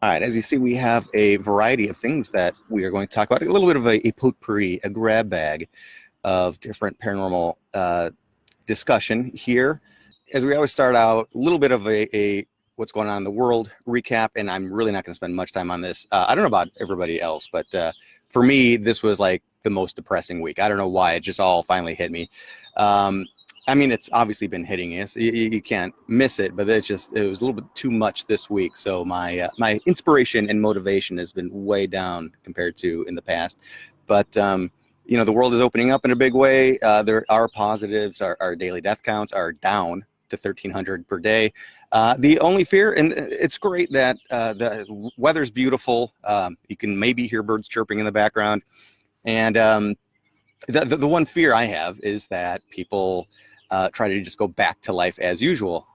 All right, as you see, we have a variety of things that we are going to talk about. A little bit of a potpourri, a grab bag of different paranormal discussion here. As we always start out, a little bit of a what's going on in the world recap, and I'm really not going to spend much time on this. I don't know about everybody else, but for me, this was like the most depressing week. I don't know why. It just all finally hit me. I mean, it's obviously been hitting us. You can't miss it, but it was a little bit too much this week. So my inspiration and motivation has been way down compared to in the past. But the world is opening up in a big way. There are positives. Our daily death counts are down to 1,300 per day. The only fear, and it's great that the weather's beautiful. You can maybe hear birds chirping in the background, and the one fear I have is that people try to just go back to life as usual.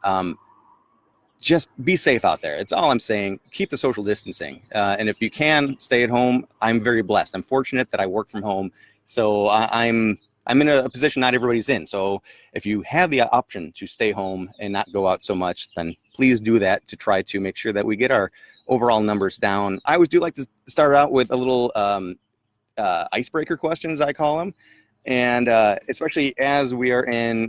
Just be safe out there. It's all I'm saying. Keep the social distancing. And if you can stay at home, I'm very blessed. I'm fortunate that I work from home. So I'm in a position not everybody's in. So if you have the option to stay home and not go out so much, then please do that to try to make sure that we get our overall numbers down. I always do like to start out with a little icebreaker questions, I call them. And especially as we are in,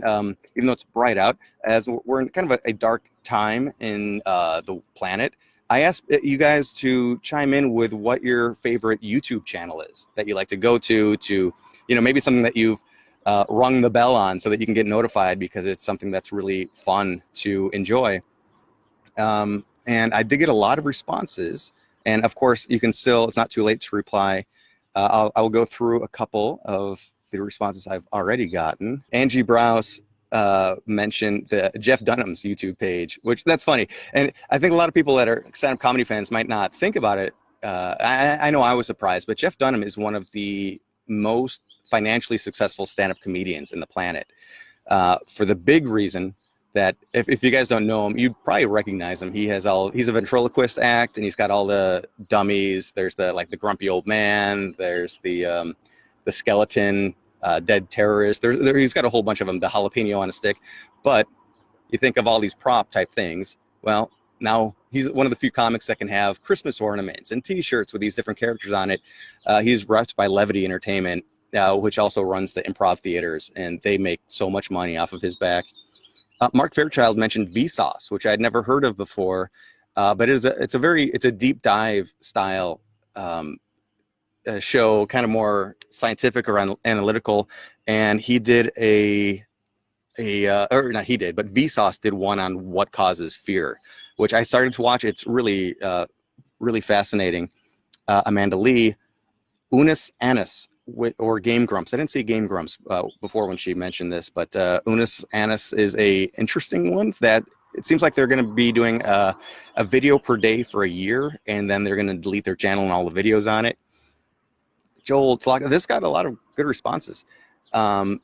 even though it's bright out, as we're in kind of a dark time in the planet, I asked you guys to chime in with what your favorite YouTube channel is that you like to go to, maybe something that you've rung the bell on so that you can get notified because it's something that's really fun to enjoy. And I did get a lot of responses. And of course, you can still, it's not too late to reply. I'll go through a couple of the responses I've already gotten. Angie Browse mentioned the Jeff Dunham's YouTube page, which that's funny. And I think a lot of people that are stand-up comedy fans might not think about it. I know I was surprised, but Jeff Dunham is one of the most financially successful stand-up comedians in the planet for the big reason that if you guys don't know him, you probably recognize him. He's a ventriloquist act, and he's got all the dummies. There's the grumpy old man. There's the skeleton, dead terrorist. He's got a whole bunch of them, the jalapeno on a stick. But you think of all these prop type things. Well, now he's one of the few comics that can have Christmas ornaments and T-shirts with these different characters on it. He's repped by Levity Entertainment, which also runs the improv theaters, and they make so much money off of his back. Mark Fairchild mentioned Vsauce, which I'd never heard of before, but it's a deep dive style show, kind of more scientific or analytical. And he did or not he did, but Vsauce did one on what causes fear, which I started to watch. It's really, really fascinating. Amanda Lee, Unis Annis, or Game Grumps. I didn't see Game Grumps before when she mentioned this, but Unis Annis is a interesting one that it seems like they're going to be doing a video per day for a year, and then they're going to delete their channel and all the videos on it. Joel Tulaco, this got a lot of good responses. Joel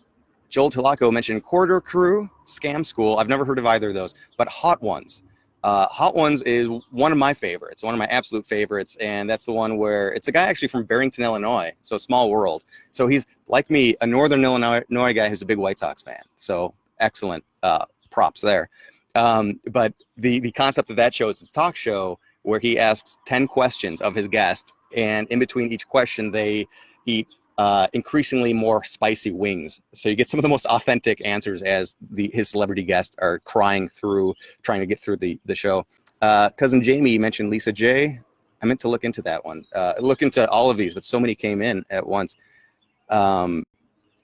Tulaco mentioned Corridor Crew, Scam School. I've never heard of either of those, but Hot Ones. Hot Ones is one of my favorites, one of my absolute favorites, and that's the one where it's a guy actually from Barrington, Illinois, so small world. So he's, like me, a Northern Illinois guy who's a big White Sox fan, so excellent props there. But the concept of that show is a talk show where he asks 10 questions of his guest, and in between each question, they eat increasingly more spicy wings. So you get some of the most authentic answers as his celebrity guests are crying through, trying to get through the show. Cousin Jamie mentioned Lisa J. I meant to look into that one. Look into all of these, but so many came in at once.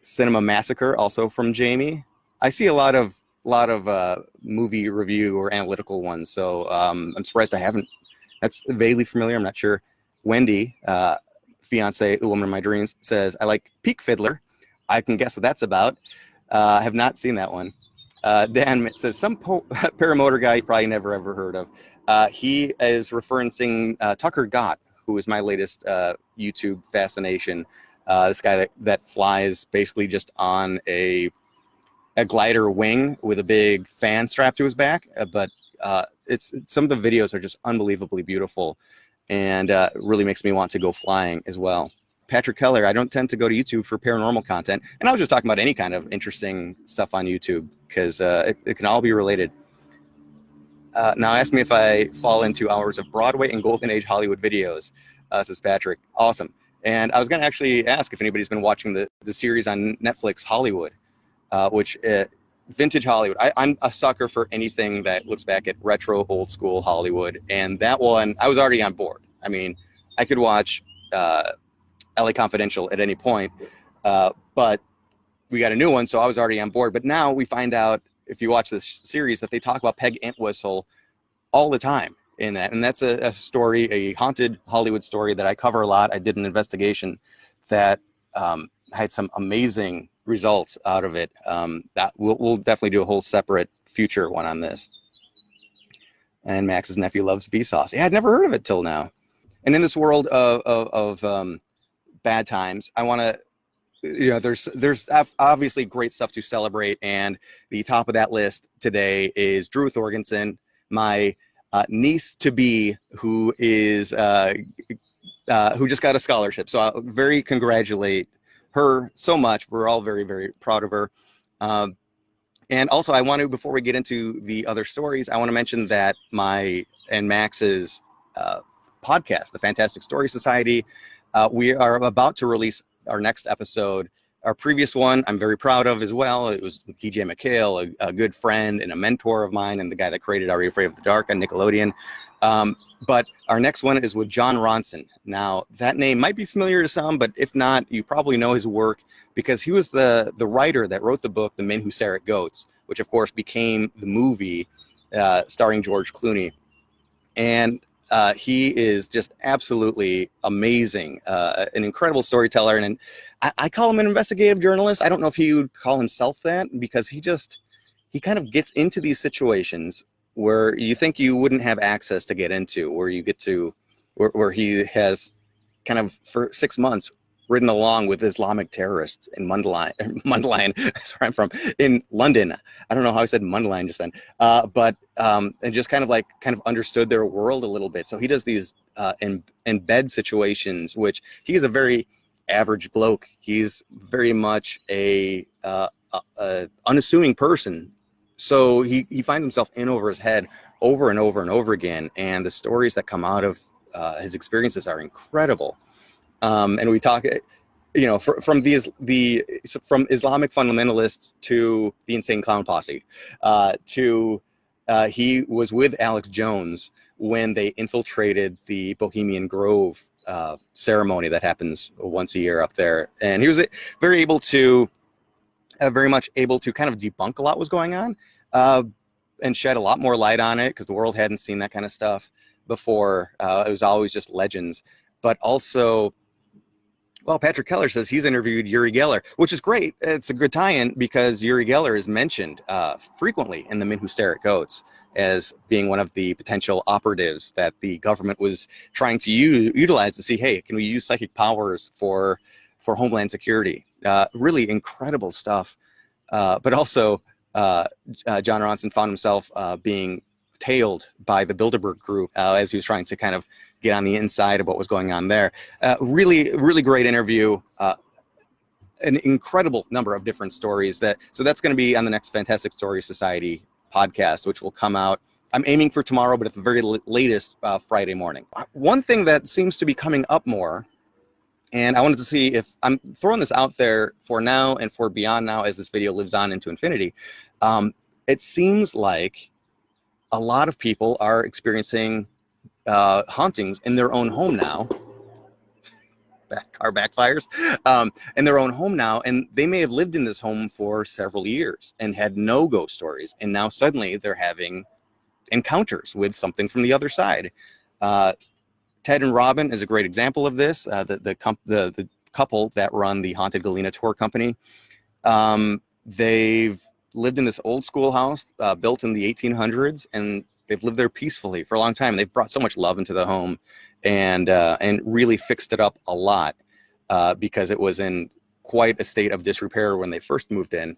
Cinema Massacre, also from Jamie. I see a lot of movie review or analytical ones, so I'm surprised I haven't. That's vaguely familiar. I'm not sure. Wendy, fiance, the woman of my dreams, says, I like Peak Fiddler. I can guess what that's about. I have not seen that one. Dan says, some paramotor guy you probably never ever heard of. He is referencing Tucker Gott, who is my latest YouTube fascination. This guy that flies basically just on a glider wing with a big fan strapped to his back. But it's some of the videos are just unbelievably beautiful. And really makes me want to go flying as well. Patrick Keller, I don't tend to go to YouTube for paranormal content. And I was just talking about any kind of interesting stuff on YouTube because it can all be related. Now ask me if I fall into hours of Broadway and Golden Age Hollywood videos, says Patrick. Awesome. And I was going to actually ask if anybody's been watching the series on Netflix, Hollywood, which vintage Hollywood. I'm a sucker for anything that looks back at retro, old school Hollywood. And that one, I was already on board. I mean, I could watch LA Confidential at any point, but we got a new one, so I was already on board. But now we find out, if you watch this series, that they talk about Peg Entwistle all the time in that. And that's a story, a haunted Hollywood story that I cover a lot. I did an investigation that had some amazing results out of it. That we'll definitely do a whole separate future one on this. And Max's nephew loves Vsauce. Yeah, I'd never heard of it till now. And in this world of bad times, I want to, there's obviously great stuff to celebrate, and the top of that list today is Drew Thorgensen, my niece to be, who is who just got a scholarship. So I'll very congratulate her so much. We're all very, very proud of her. And also, I want to, before we get into the other stories, I want to mention that my and Max's podcast, the Fantastic Story Society, we are about to release our next episode. Our previous one, I'm very proud of as well. It was with DJ McHale, a good friend and a mentor of mine, and the guy that created Are You Afraid of the Dark on Nickelodeon. But our next one is with Jon Ronson. Now, that name might be familiar to some, but if not, you probably know his work because he was the writer that wrote the book, The Men Who Stare at Goats, which of course became the movie starring George Clooney. And he is just absolutely amazing, an incredible storyteller. And I call him an investigative journalist. I don't know if he would call himself that, because he kind of gets into these situations where you think you wouldn't have access to get into, where you get to, where he has kind of for 6 months ridden along with Islamic terrorists in Mundelein, that's where I'm from, in London. I don't know how I said Mundelein just then, and just kind of understood their world a little bit. So he does these in bed situations, which he is a very average bloke. He's very much a unassuming person. So he finds himself in over his head over and over and over again. And the stories that come out of his experiences are incredible. And we talk, from Islamic fundamentalists to the Insane Clown Posse, he was with Alex Jones when they infiltrated the Bohemian Grove ceremony that happens once a year up there, and he was very much able to kind of debunk a lot was going on, and shed a lot more light on it, because the world hadn't seen that kind of stuff before. It was always just legends. But also, well, Patrick Keller says he's interviewed Uri Geller, which is great. It's a good tie-in, because Uri Geller is mentioned frequently in The Men Who Stare at Goats as being one of the potential operatives that the government was trying to utilize to see, hey, can we use psychic powers for Homeland Security? Really incredible stuff. But also, Jon Ronson found himself being tailed by the Bilderberg group as he was trying to kind of get on the inside of what was going on there. Really, really great interview. An incredible number of different stories. So that's going to be on the next Fantastic Story Society podcast, which will come out, I'm aiming for tomorrow, but at the very latest Friday morning. One thing that seems to be coming up more, and I wanted to see if I'm throwing this out there for now and for beyond now as this video lives on into infinity. It seems like a lot of people are experiencing hauntings in their own home now. Car backfires, in their own home now, and they may have lived in this home for several years and had no ghost stories, and now suddenly they're having encounters with something from the other side. Ted and Robin is a great example of this. The couple that run the Haunted Galena Tour Company, they've lived in this old school house built in the 1800s, and they've lived there peacefully for a long time. They've brought so much love into the home, and really fixed it up a lot, because it was in quite a state of disrepair when they first moved in.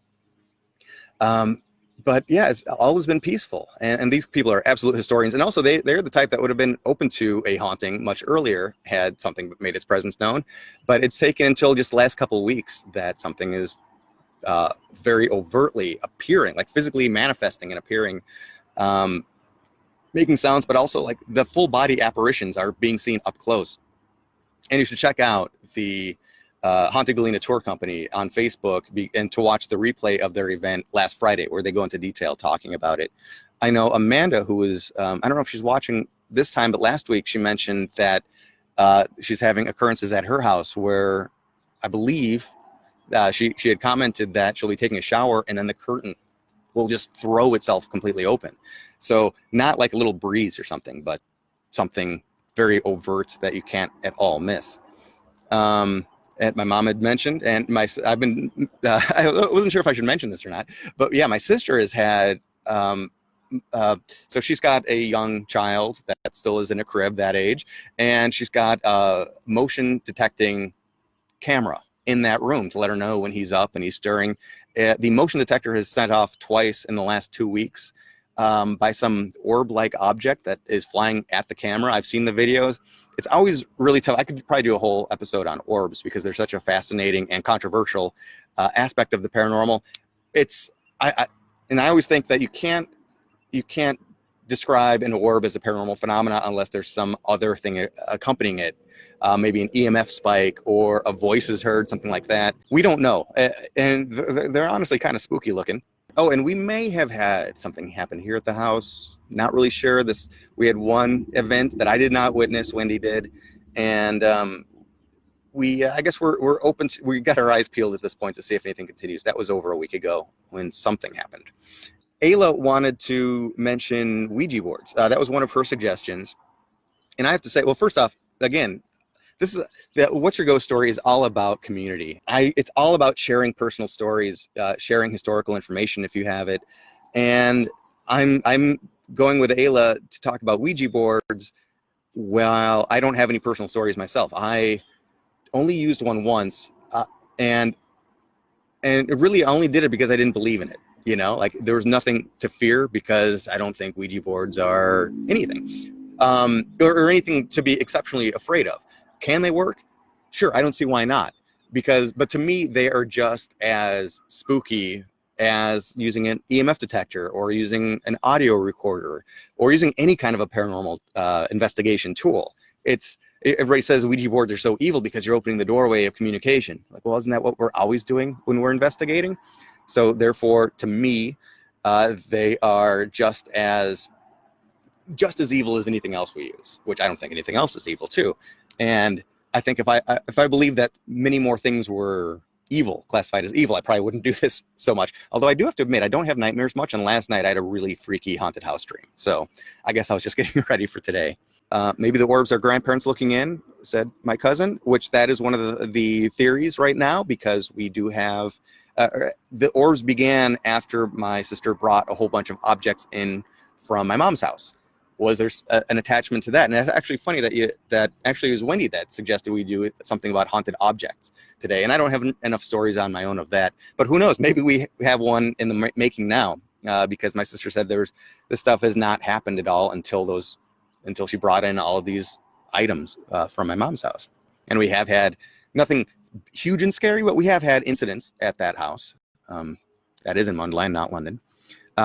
But yeah, it's always been peaceful, and these people are absolute historians, and also they're the type that would have been open to a haunting much earlier had something made its presence known. But it's taken until just the last couple of weeks that something is very overtly appearing, like physically manifesting and appearing. making sounds, but also like the full body apparitions are being seen up close. And you should check out the Haunted Galena Tour Company on Facebook and to watch the replay of their event last Friday, where they go into detail talking about it. I know Amanda, who is, I don't know if she's watching this time, but last week she mentioned that she's having occurrences at her house where I believe she had commented that she'll be taking a shower and then the curtain will just throw itself completely open. So not like a little breeze or something, but something very overt that you can't at all miss. And my mom had mentioned, and I've been, I wasn't sure if I should mention this or not, but yeah, my sister has had, so she's got a young child that still is in a crib, that age, and she's got a motion detecting camera in that room to let her know when he's up and he's stirring. The motion detector has sent off twice in the last 2 weeks by some orb-like object that is flying at the camera. I've seen the videos. It's always really tough. I could probably do a whole episode on orbs because they're such a fascinating and controversial aspect of the paranormal. And I always think that you can't describe an orb as a paranormal phenomena unless there's some other thing accompanying it. Maybe an EMF spike or a voice is heard, something like that. We don't know. And they're honestly kind of spooky looking. Oh, and we may have had something happen here at the house. Not really sure. We had one event that I did not witness. Wendy did. And I guess we're open. We got our eyes peeled at this point to see if anything continues. That was over a week ago when something happened. Ayla wanted to mention Ouija boards. That was one of her suggestions. And I have to say, well, first off, again, What's Your Ghost Story is all about community. It's all about sharing personal stories, sharing historical information if you have it. And I'm going with Ayla to talk about Ouija boards while I don't have any personal stories myself. I only used one once, and really I only did it because I didn't believe in it. You know, like there was nothing to fear because I don't think Ouija boards are anything, or anything to be exceptionally afraid of. Can they work? Sure, I don't see why not. But to me, they are just as spooky as using an EMF detector or using an audio recorder or using any kind of a paranormal investigation tool. Everybody says Ouija boards are so evil because you're opening the doorway of communication. Like, well, isn't that what we're always doing when we're investigating? So therefore, to me, they are just as evil as anything else we use, which I don't think anything else is evil too. And I think if I believe that many more things were classified as evil, I probably wouldn't do this so much. Although I do have to admit, I don't have nightmares much, and last night I had a really freaky haunted house dream. So I guess I was just getting ready for today. Maybe the orbs are grandparents looking in, said my cousin, which that is one of the theories right now, because we do have, the orbs began after my sister brought a whole bunch of objects in from my mom's house. Was there an attachment to that? And it's actually funny that actually it was Wendy that suggested we do something about haunted objects today. And I don't have enough stories on my own of that, but who knows? Maybe we have one in the making now, because my sister said this stuff has not happened at all until she brought in all of these items from my mom's house. And we have had nothing huge and scary, but we have had incidents at that house. That is in Mundline, not London.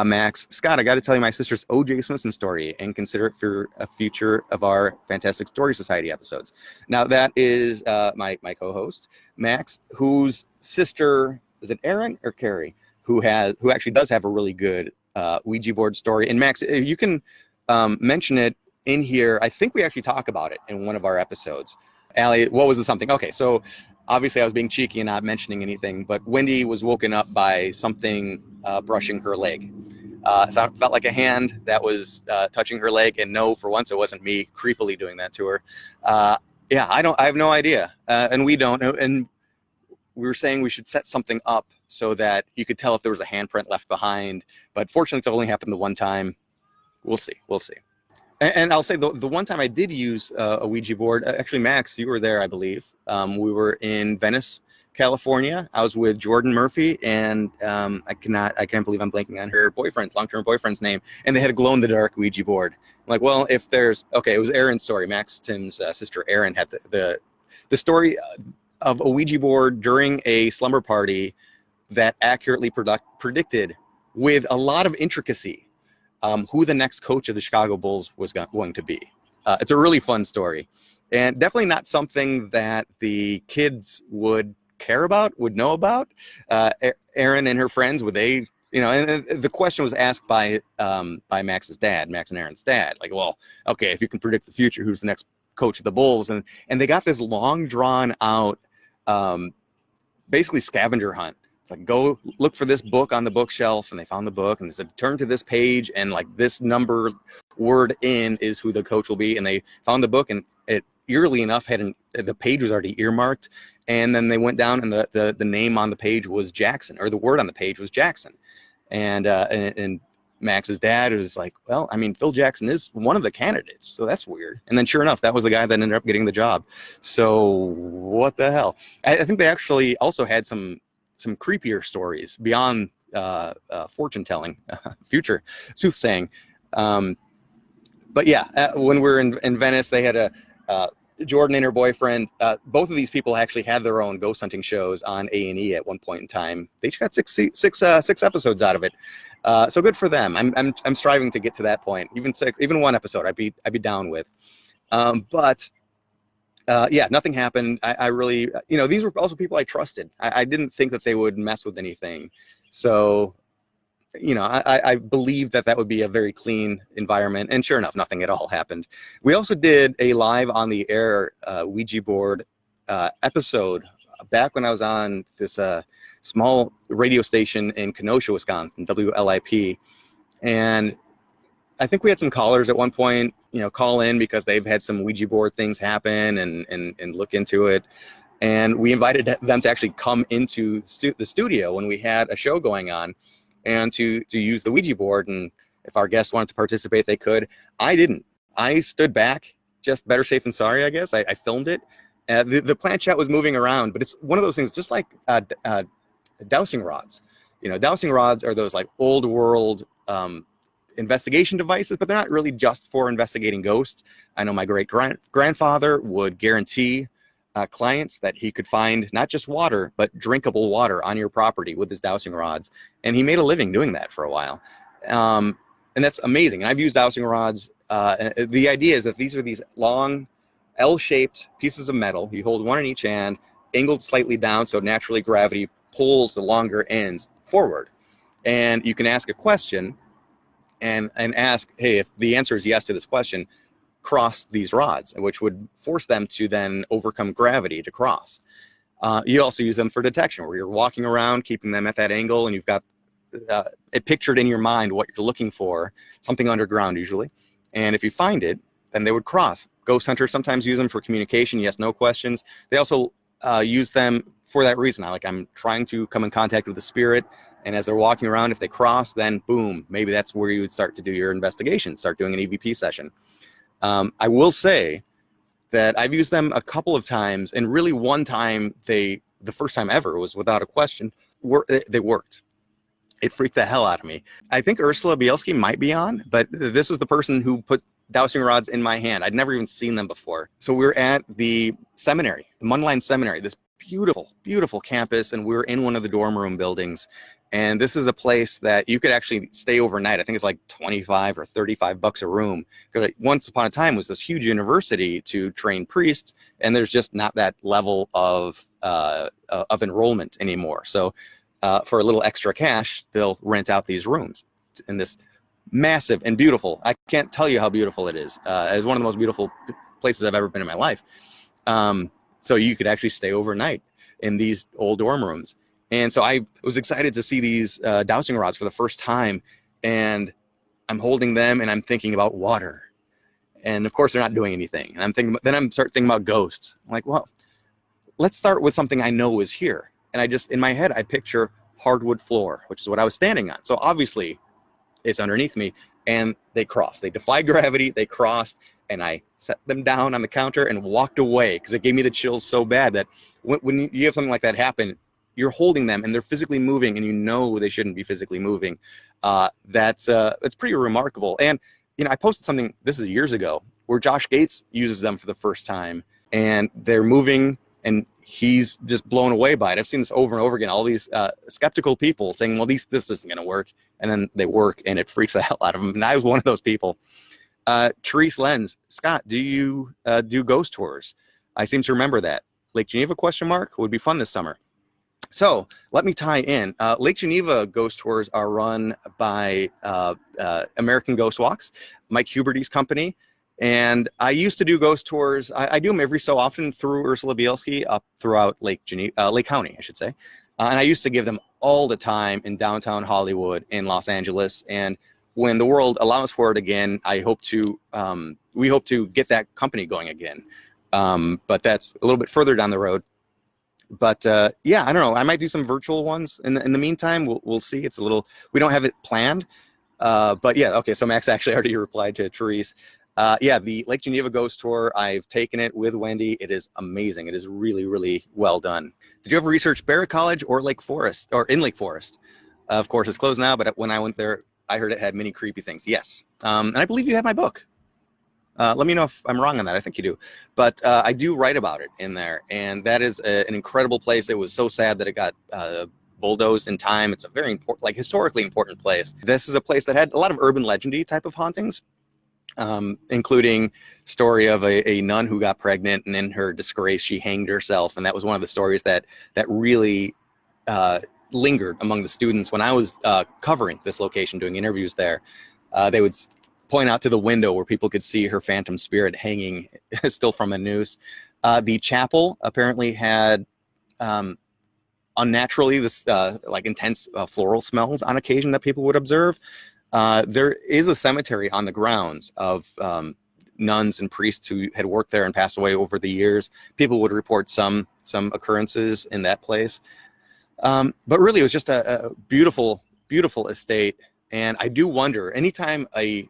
Max, Scott, I got to tell you my sister's O.J. Simpson story and consider it for a future of our Fantastic Story Society episodes. Now that is my co-host, Max, whose sister, is it Erin or Carrie, who actually does have a really good Ouija board story. And Max, if you can mention it in here, I think we actually talk about it in one of our episodes. Allie, what was the something? Okay, so obviously I was being cheeky and not mentioning anything, but Wendy was woken up by something brushing her leg. So it felt like a hand that was touching her leg, and no, for once it wasn't me creepily doing that to her. Yeah, I have no idea, and we don't. And we were saying we should set something up so that you could tell if there was a handprint left behind. But fortunately, it's only happened the one time. We'll see. We'll see. And I'll say the one time I did use a Ouija board, actually, Max, you were there, I believe. We were in Venice, California. I was with Jordan Murphy, and I can't believe I'm blanking on her long-term boyfriend's name. And they had a glow-in-the-dark Ouija board. I'm like, well, it was Erin's story. Max Tim's sister Erin had the story of a Ouija board during a slumber party that accurately predicted with a lot of intricacy who the next coach of the Chicago Bulls was going to be. It's a really fun story, and definitely not something that the kids would care about, would know about. Erin and her friends, would they, you know, and the question was asked by Max's dad, Max and Erin's dad, like, well, okay, if you can predict the future, who's the next coach of the Bulls? And they got this long drawn out, basically scavenger hunt. It's like, go look for this book on the bookshelf, and they found the book, and they said, turn to this page, and like this number word in is who the coach will be. And they found the book, and it, eerily enough, the page was already earmarked. And then they went down, and the name on the page was Jackson, or the word on the page was Jackson. And Max's dad was like, well, I mean, Phil Jackson is one of the candidates, so that's weird. And then sure enough, that was the guy that ended up getting the job. So what the hell? I think they actually also had some creepier stories beyond fortune telling, future soothsaying. But yeah, when we were in Venice, they had Jordan and her boyfriend. Both of these people actually had their own ghost hunting shows on A&E at one point in time. They each got six episodes out of it. So good for them. I'm striving to get to that point. Even one episode, I'd be down with. But yeah, nothing happened. I really, you know, these were also people I trusted. I didn't think that they would mess with anything. So, you know, I believed that would be a very clean environment. And sure enough, nothing at all happened. We also did a live on the air Ouija board episode back when I was on this small radio station in Kenosha, Wisconsin, WLIP. And I think we had some callers at one point, you know, call in because they've had some Ouija board things happen and look into it. And we invited them to actually come into the studio when we had a show going on, and to use the Ouija board. And if our guests wanted to participate, they could. I didn't. I stood back, just better safe than sorry, I guess. I filmed it. The planchette was moving around, but it's one of those things, just like dowsing rods. You know, dowsing rods are those like old world investigation devices, but they're not really just for investigating ghosts. I know my great-grandfather would guarantee clients that he could find not just water, but drinkable water on your property with his dowsing rods. And he made a living doing that for a while. And that's amazing. And I've used dowsing rods. The idea is that these are these long L-shaped pieces of metal. You hold one in each hand, angled slightly down, so naturally gravity pulls the longer ends forward. And you can ask a question and ask, hey, if the answer is yes to this question, cross these rods, which would force them to then overcome gravity to cross. You also use them for detection, where you're walking around, keeping them at that angle, and you've got it pictured in your mind what you're looking for, something underground usually. And if you find it, then they would cross. Ghost hunters sometimes use them for communication, yes, no questions. They also use them for that reason. I'm trying to come in contact with the spirit, and as they're walking around, if they cross, then boom, maybe that's where you would start to do your investigation, start doing an EVP session. I will say that I've used them a couple of times, and really one time, the first time ever was without a question, they worked. It freaked the hell out of me. I think Ursula Bielski might be on, but this was the person who put dowsing rods in my hand. I'd never even seen them before. So we were at the seminary, the Mundelein Seminary, this beautiful, beautiful campus, and we were in one of the dorm room buildings. And this is a place that you could actually stay overnight. I think it's like 25 or 35 bucks a room. Because once upon a time was this huge university to train priests, and there's just not that level of enrollment anymore. So for a little extra cash, they'll rent out these rooms in this massive and beautiful. I can't tell you how beautiful it is. It's one of the most beautiful places I've ever been in my life. So you could actually stay overnight in these old dorm rooms. And so I was excited to see these dowsing rods for the first time, and I'm holding them and I'm thinking about water. And of course they're not doing anything. And I'm start thinking about ghosts. I'm like, well, let's start with something I know is here. And in my head, I picture hardwood floor, which is what I was standing on. So obviously it's underneath me, and they crossed. They defied gravity, they crossed, and I set them down on the counter and walked away because it gave me the chills so bad that when you have something like that happen, you're holding them and they're physically moving, and you know they shouldn't be physically moving. That's pretty remarkable. And you know, I posted something, this is years ago, where Josh Gates uses them for the first time, and they're moving, and he's just blown away by it. I've seen this over and over again. All these skeptical people saying, well, this isn't going to work. And then they work, and it freaks the hell out of them. And I was one of those people. Therese Lenz, Scott, do you do ghost tours? I seem to remember that. Lake Geneva, question mark, would be fun this summer. So let me tie in. Lake Geneva ghost tours are run by American Ghost Walks, Mike Huberty's company. And I used to do ghost tours. I do them every so often through Ursula Bielski up throughout Lake County, I should say. And I used to give them all the time in downtown Hollywood, in Los Angeles. And when the world allows for it again, we hope to get that company going again. But that's a little bit further down the road. But yeah, I don't know. I might do some virtual ones in the meantime. We'll see. It's a little, we don't have it planned. But yeah, okay. So Max actually already replied to Therese. Yeah, the Lake Geneva Ghost Tour, I've taken it with Wendy. It is amazing. It is really, really well done. Did you ever research Barrett College or Lake Forest, or in Lake Forest? Of course, it's closed now, but when I went there, I heard it had many creepy things. Yes. And I believe you have my book. Let me know if I'm wrong on that. I think you do. But I do write about it in there. And that is an incredible place. It was so sad that it got bulldozed in time. It's a very important, like historically important place. This is a place that had a lot of urban legendy type of hauntings, including story of a nun who got pregnant, and in her disgrace, she hanged herself. And that was one of the stories that really lingered among the students. When I was covering this location, doing interviews there, they would point out to the window where people could see her phantom spirit hanging still from a noose. The chapel apparently had unnaturally this like intense floral smells on occasion that people would observe. There is a cemetery on the grounds of nuns and priests who had worked there and passed away over the years. People would report some occurrences in that place. But really, it was just a beautiful, beautiful estate. And I do wonder, anytime a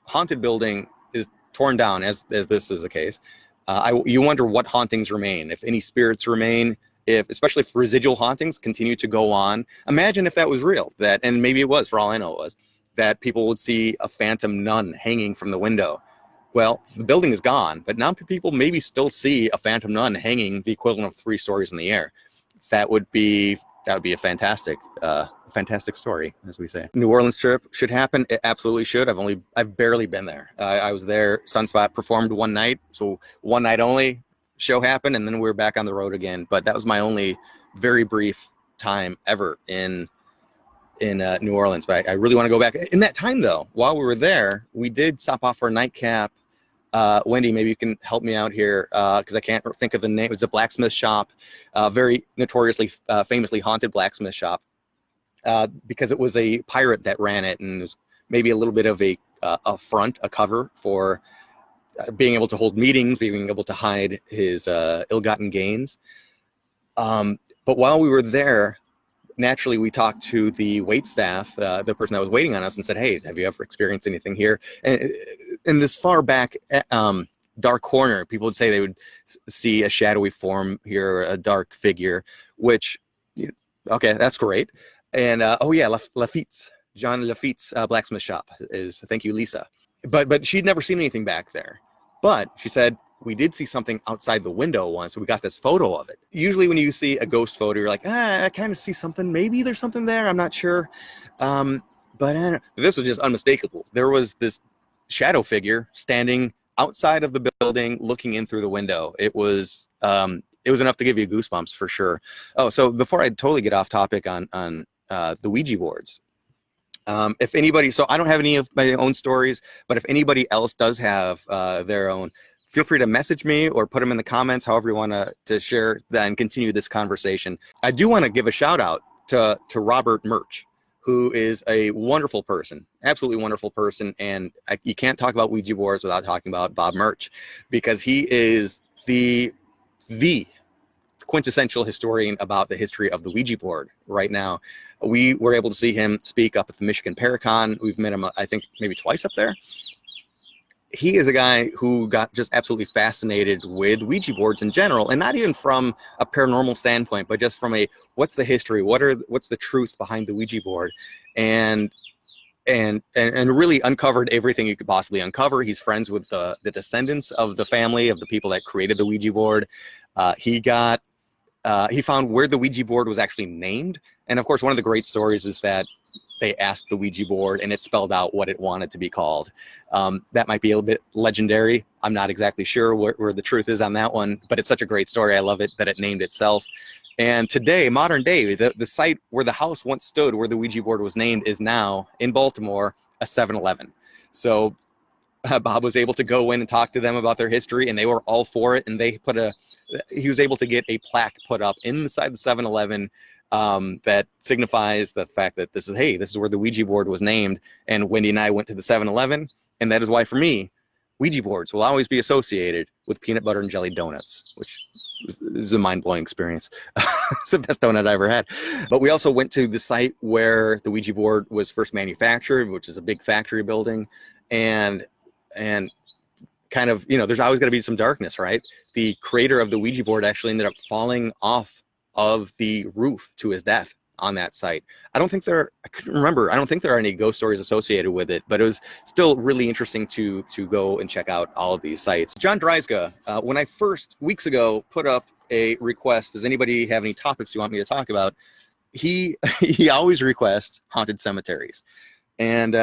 haunted building is torn down, as this is the case, you wonder what hauntings remain, if any spirits remain, especially if residual hauntings continue to go on. Imagine if that was real, and maybe it was, for all I know it was, that people would see a phantom nun hanging from the window. Well, the building is gone, but now people maybe still see a phantom nun hanging the equivalent of 3 stories in the air. That would be a fantastic story, as we say. New Orleans trip should happen. It absolutely should. I've barely been there. I was there. Sunspot performed one night, so one night only. Show happened, and then we were back on the road again. But that was my only very brief time ever in New Orleans. But I really want to go back. In that time, though, while we were there, we did stop off for a nightcap. Wendy, maybe you can help me out here, because I can't think of the name. It was a blacksmith shop, very notoriously, famously haunted blacksmith shop, because it was a pirate that ran it, and it was maybe a little bit of a cover for being able to hold meetings, being able to hide his ill-gotten gains. But while we were there, naturally, we talked to the wait staff, the person that was waiting on us, and said, hey, have you ever experienced anything here? And in this far back dark corner, people would say they would see a shadowy form here, a dark figure, which, okay, that's great. And oh yeah, Lafitte's, John Lafitte's blacksmith shop is, thank you, Lisa. But she'd never seen anything back there. But she said, we did see something outside the window once. So we got this photo of it. Usually when you see a ghost photo, you're like, I kind of see something. Maybe there's something there. I'm not sure. But this was just unmistakable. There was this shadow figure standing outside of the building, looking in through the window. It was enough to give you goosebumps for sure. Oh, so before I totally get off topic on the Ouija boards, if anybody, so I don't have any of my own stories, but if anybody else does have their own, feel free to message me or put them in the comments, however you want to share and continue this conversation. I do want to give a shout out to Robert Murch, who is a wonderful person, absolutely wonderful person. And you can't talk about Ouija boards without talking about Bob Murch, because he is the quintessential historian about the history of the Ouija board right now. We were able to see him speak up at the Michigan Paracon. We've met him, I think, maybe twice up there. He is a guy who got just absolutely fascinated with Ouija boards in general, and not even from a paranormal standpoint, but just from what's the history, what's the truth behind the Ouija board, and really uncovered everything you could possibly uncover. He's friends with the descendants of the family of the people that created the Ouija board. He got he found where the Ouija board was actually named. And of course, one of the great stories is that they asked the Ouija board and it spelled out what it wanted to be called. That might be a little bit legendary. I'm not exactly sure where the truth is on that one, but it's such a great story. I love it that it named itself. And today, modern day, the site where the house once stood, where the Ouija board was named, is now in Baltimore a 7-Eleven. So Bob was able to go in and talk to them about their history, and they were all for it. And he was able to get a plaque put up inside the 7-Eleven that signifies the fact that this is where the Ouija board was named. And Wendy and I went to the 7-Eleven, and that is why, for me, Ouija boards will always be associated with peanut butter and jelly donuts, which is a mind-blowing experience. It's the best donut I ever had. But we also went to the site where the Ouija board was first manufactured, which is a big factory building, and kind of, there's always got to be some darkness, right? The creator of the Ouija board actually ended up falling off of the roof to his death on that site. I couldn't remember. I don't think there are any ghost stories associated with it, but it was still really interesting to go and check out all of these sites. John Dreiska, when I first, weeks ago, put up a request, does anybody have any topics you want me to talk about? He always requests haunted cemeteries. And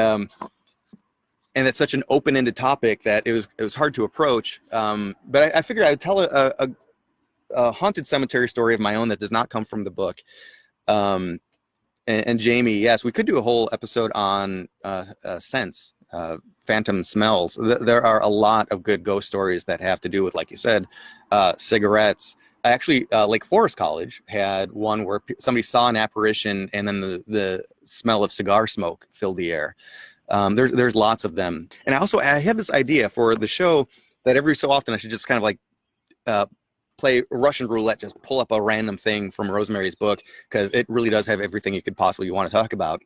it's such an open-ended topic that it was hard to approach. But I figured I would tell a haunted cemetery story of my own that does not come from the book. And Jamie, yes, we could do a whole episode on scents, phantom smells. There are a lot of good ghost stories that have to do with, like you said, cigarettes. Actually, Lake Forest College had one where somebody saw an apparition, and then the smell of cigar smoke filled the air. There's lots of them. And I had this idea for the show that every so often I should just kind of like play Russian roulette, just pull up a random thing from Rosemary's book, because it really does have everything you could possibly want to talk about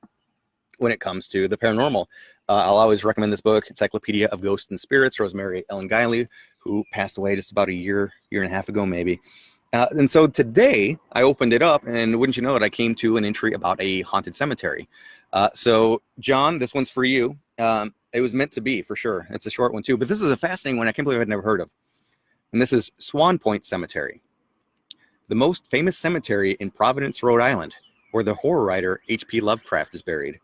when it comes to the paranormal. I'll always recommend this book, Encyclopedia of Ghosts and Spirits, Rosemary Ellen Guiley, who passed away just about a year and a half ago, maybe. And so today I opened it up, and wouldn't you know it, I came to an entry about a haunted cemetery. So John, this one's for you. It was meant to be, for sure. It's a short one too, but this is a fascinating one I can't believe I'd never heard of. And this is Swan Point Cemetery, the most famous cemetery in Providence, Rhode Island, where the horror writer H.P. Lovecraft is buried.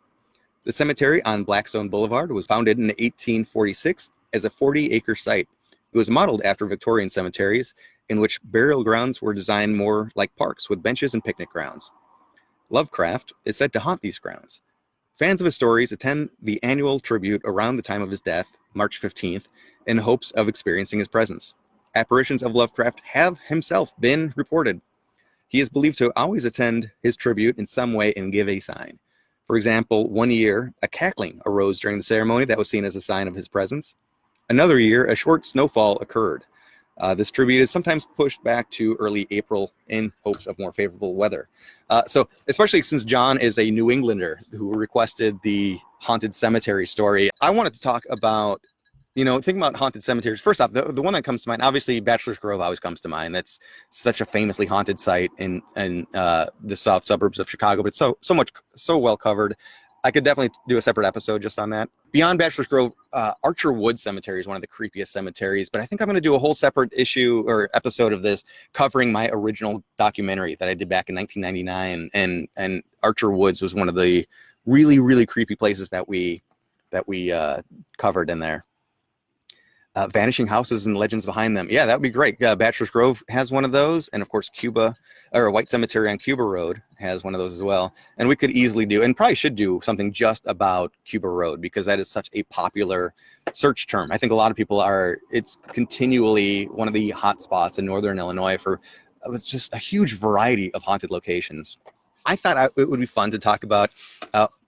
The cemetery on Blackstone Boulevard was founded in 1846 as a 40-acre site. It was modeled after Victorian cemeteries, in which burial grounds were designed more like parks with benches and picnic grounds. Lovecraft is said to haunt these grounds. Fans of his stories attend the annual tribute around the time of his death, March 15th, in hopes of experiencing his presence. Apparitions of Lovecraft have himself been reported. He is believed to always attend his tribute in some way and give a sign. For example, one year, a cackling arose during the ceremony that was seen as a sign of his presence. Another year, a short snowfall occurred. This tribute is sometimes pushed back to early April in hopes of more favorable weather. So especially since John is a New Englander who requested the haunted cemetery story, I wanted to talk about, think about haunted cemeteries. First off, the one that comes to mind, obviously Bachelor's Grove always comes to mind. That's such a famously haunted site in the south suburbs of Chicago, but it's so well covered. I could definitely do a separate episode just on that. Beyond Bachelor's Grove, Archer Wood Cemetery is one of the creepiest cemeteries, but I think I'm going to do a whole separate issue or episode of this covering my original documentary that I did back in 1999. And Archer Woods was one of the really, really creepy places that we covered in there. Vanishing houses and legends behind them. Yeah, that would be great. Bachelor's Grove has one of those. And of course, White Cemetery on Cuba Road has one of those as well. And we could easily do, and probably should do, something just about Cuba Road, because that is such a popular search term. I think a lot of people it's continually one of the hot spots in Northern Illinois for just a huge variety of haunted locations. I thought it would be fun to talk about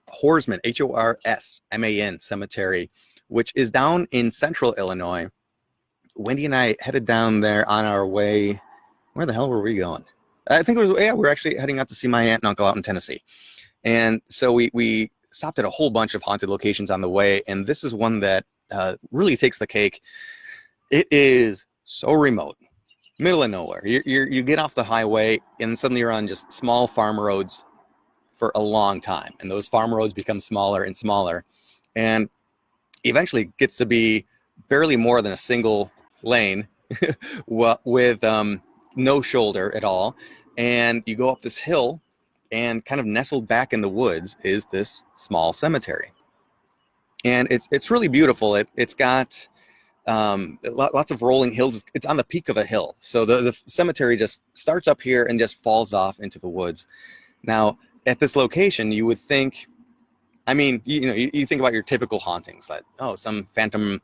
Horsman, Horsman Cemetery, which is down in central Illinois. Wendy and I headed down there on our way. Where the hell were we going? I think we're actually heading out to see my aunt and uncle out in Tennessee. And so we stopped at a whole bunch of haunted locations on the way. And this is one that really takes the cake. It is so remote, middle of nowhere. You get off the highway and suddenly you're on just small farm roads for a long time. And those farm roads become smaller and smaller. And eventually gets to be barely more than a single lane with no shoulder at all. and you go up this hill, and kind of nestled back in the woods is this small cemetery. And it's really beautiful. It's got lots of rolling hills. It's on the peak of a hill. So the cemetery just starts up here and just falls off into the woods. Now, at this location, you would think, I mean, you think about your typical hauntings, that, oh, some phantom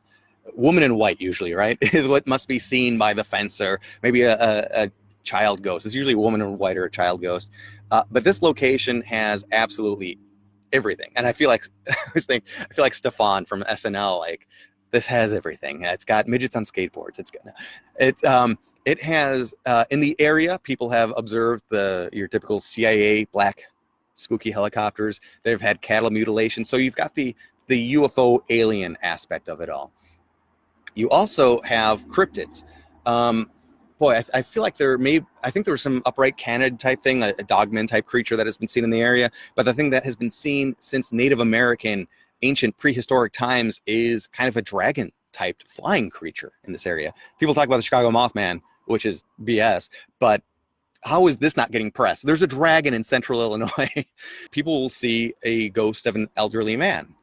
woman in white usually, right, is what must be seen by the fence, or maybe a child ghost. It's usually a woman in white or a child ghost. But this location has absolutely everything. And I feel like I feel like Stefan from SNL, like, this has everything. It's got midgets on skateboards. It has in the area, people have observed your typical CIA black spooky helicopters. They've had cattle mutilation. So you've got the UFO alien aspect of it all. You also have cryptids. Boy, I feel like I think there was some upright canid type thing, a dogman type creature that has been seen in the area. But the thing that has been seen since Native American, ancient prehistoric times is kind of a dragon type flying creature in this area. People talk about the Chicago Mothman, which is BS, but how is this not getting press? There's a dragon in central Illinois. People will see a ghost of an elderly man.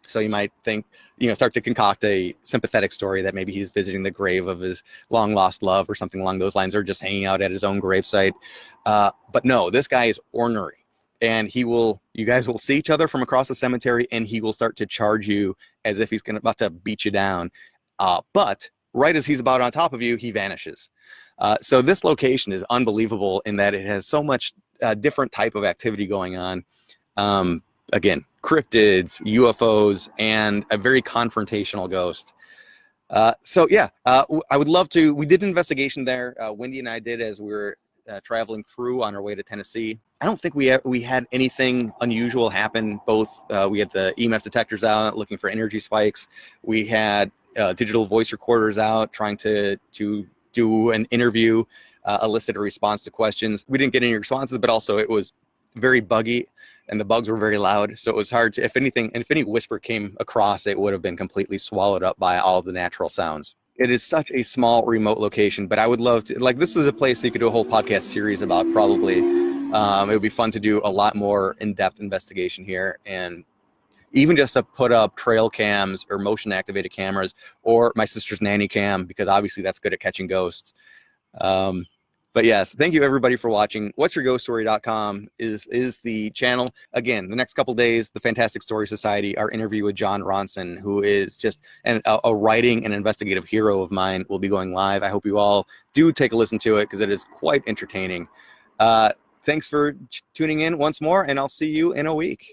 So you might think, start to concoct a sympathetic story that maybe he's visiting the grave of his long lost love or something along those lines, or just hanging out at his own gravesite. But no, this guy is ornery, and you guys will see each other from across the cemetery, and he will start to charge you as if he's about to beat you down. But right as he's about on top of you, he vanishes. So this location is unbelievable in that it has so much different type of activity going on. Again, cryptids, UFOs, and a very confrontational ghost. So yeah, I would love to. We did an investigation there. Wendy and I did, as we were traveling through on our way to Tennessee. I don't think we had anything unusual happen. Both we had the EMF detectors out looking for energy spikes. We had digital voice recorders out trying to do an interview, elicit a response to questions. We didn't get any responses, but also it was very buggy, and the bugs were very loud. So it was hard to, if any whisper came across, it would have been completely swallowed up by all of the natural sounds. It is such a small, remote location, but I would love to, like, this is a place that you could do a whole podcast series about, probably. It would be fun to do a lot more in-depth investigation here, and even just to put up trail cams or motion activated cameras, or my sister's nanny cam, because obviously that's good at catching ghosts. But yes, thank you everybody for watching. What'sYourGhostStory.com is the channel. Again, the next couple days, the Fantastic Story Society, our interview with Jon Ronson, who is just a writing and investigative hero of mine, will be going live. I hope you all do take a listen to it, because it is quite entertaining. Thanks for tuning in once more, and I'll see you in a week.